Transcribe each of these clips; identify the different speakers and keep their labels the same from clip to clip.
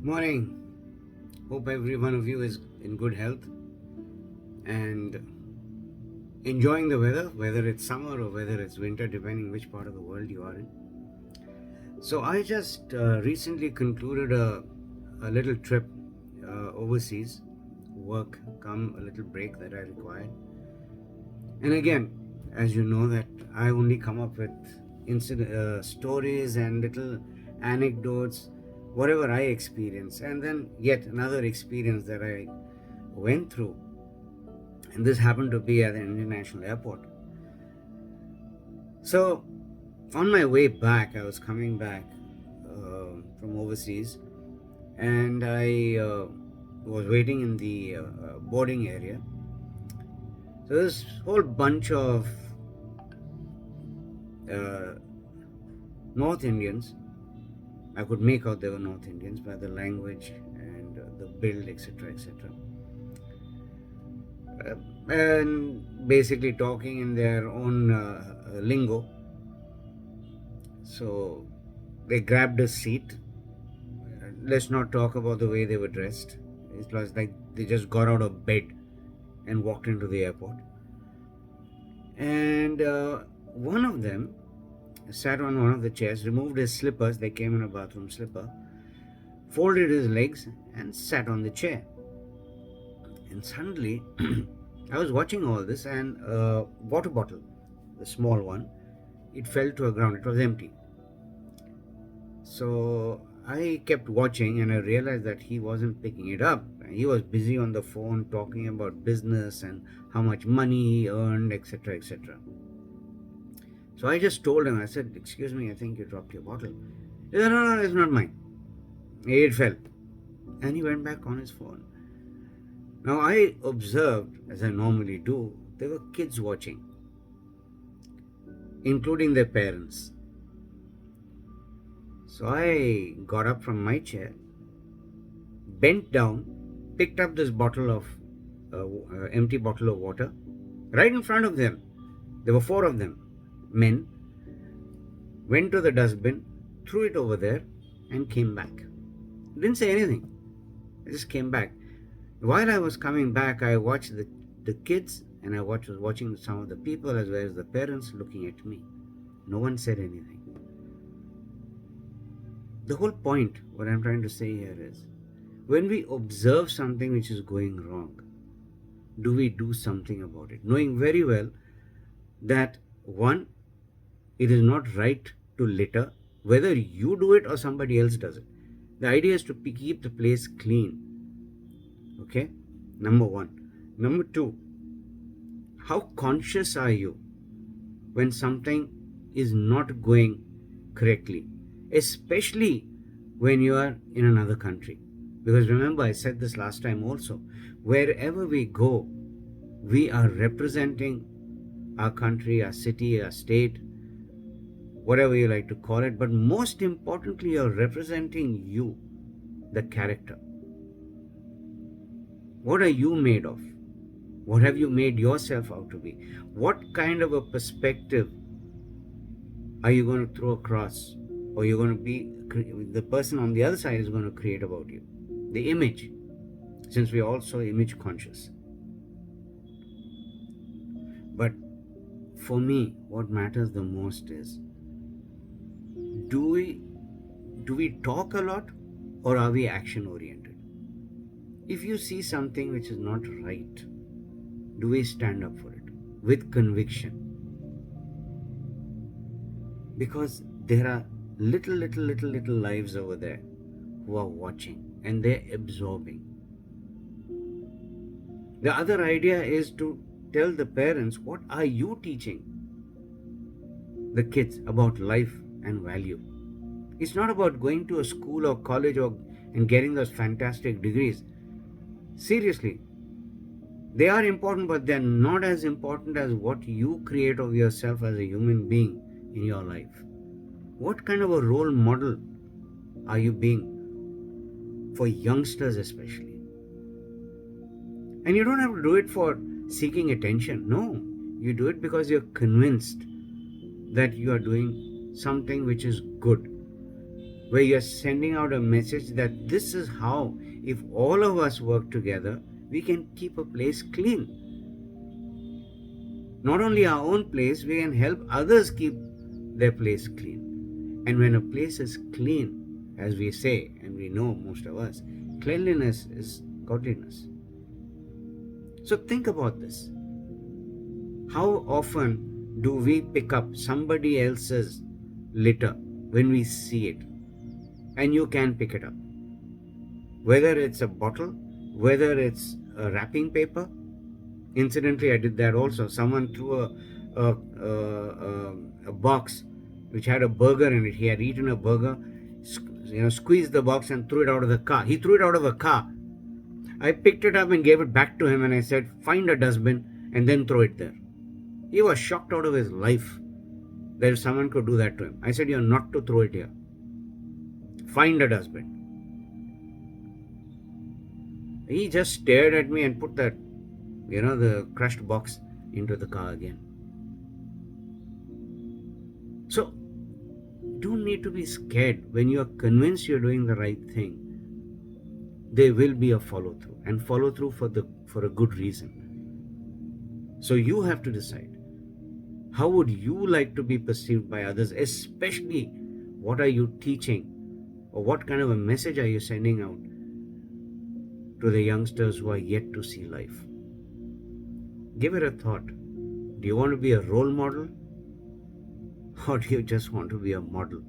Speaker 1: Morning. Hope every one of you is in good health and enjoying the weather, whether it's summer or whether it's winter, depending which part of the world you are in. So, I just recently concluded a little trip overseas, work, come a little break that I required. And again, as you know, that I only come up with stories and little anecdotes, whatever I experience, and then yet another experience that I went through. And this happened to be at an international airport. So, on my way back, I was coming back from overseas, and I was waiting in the boarding area. So, this whole bunch of North Indians, I could make out they were North Indians by the language and the build, etc., etc. And basically talking in their own lingo. So they grabbed a seat. Let's not talk about the way they were dressed. It was like they just got out of bed and walked into the airport. And one of them sat on one of the chairs, removed his slippers. They came in a bathroom slipper, folded his legs, and sat on the chair. And suddenly, I was watching all this, and a water bottle, the small one, it fell to the ground. It was empty. So I kept watching, and I realized that he wasn't picking it up. He was busy on the phone talking about business and how much money he earned, etc., etc. So I just told him, I said, "Excuse me, I think you dropped your bottle." He said, "No, it's not mine. It fell." And he went back on his phone. Now I observed, as I normally do, there were kids watching, including their parents. So I got up from my chair, bent down, picked up this bottle of empty bottle of water right in front of them. There were 4 of them, men. Went to the dustbin, threw it over there, and came back. Didn't say anything. I just came back. While I was coming back, I watched the kids, and I was watching some of the people as well as the parents looking at me. No one said anything. The whole point, what I'm trying to say here is, when we observe something which is going wrong, do we do something about it? Knowing very well that, one, it is not right to litter, whether you do it or somebody else does it. The idea is to keep the place clean. Okay? Number 1. Number 2, how conscious are you when something is not going correctly? Especially when you are in another country. Because remember, I said this last time also, wherever we go, we are representing our country, our city, our state, whatever you like to call it, but most importantly, you're representing you, the character. What are you made of? What have you made yourself out to be? What kind of a perspective are you going to throw across? Or you're going to be, the person on the other side is going to create about you? The image, since we are also image conscious. But for me, what matters the most is, do we talk a lot, or are we action oriented? If you see something which is not right, do we stand up for it with conviction? Because there are little lives over there who are watching, and they're absorbing. The other idea is to tell the parents, what are you teaching the kids about life and value? It's not about going to a school or college and getting those fantastic degrees. Seriously, they are important, but they're not as important as what you create of yourself as a human being in your life. What kind of a role model are you being for youngsters especially? And you don't have to do it for seeking attention. No, you do it because you're convinced that you are doing something which is good. where you're sending out a message that this is how, if all of us work together, we can keep a place clean. Not only our own place, we can help others keep their place clean. And when a place is clean, as we say, and we know most of us, cleanliness is godliness. So think about this. How often do we pick up somebody else's litter when we see it? And you can pick it up. Whether it's a bottle, whether it's a wrapping paper. Incidentally, I did that also. Someone threw a box which had a burger in it. He had eaten a burger, squeezed the box and threw it out of the car. He threw it out of a car. I picked it up and gave it back to him, and I said, find a dustbin and then throw it there. He was shocked out of his life that someone could do that to him. I said, you're not to throw it here. Find a dustbin. He just stared at me and put that, the crushed box into the car again. So, don't need to be scared. When you are convinced you're doing the right thing, there will be a follow through, and follow through for a good reason. So you have to decide, how would you like to be perceived by others, especially what are you teaching, or what kind of a message are you sending out to the youngsters who are yet to see life? Give it a thought. Do you want to be a role model, or do you just want to be a model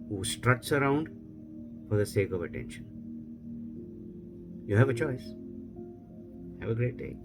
Speaker 1: who struts around for the sake of attention? You have a choice. Have a great day.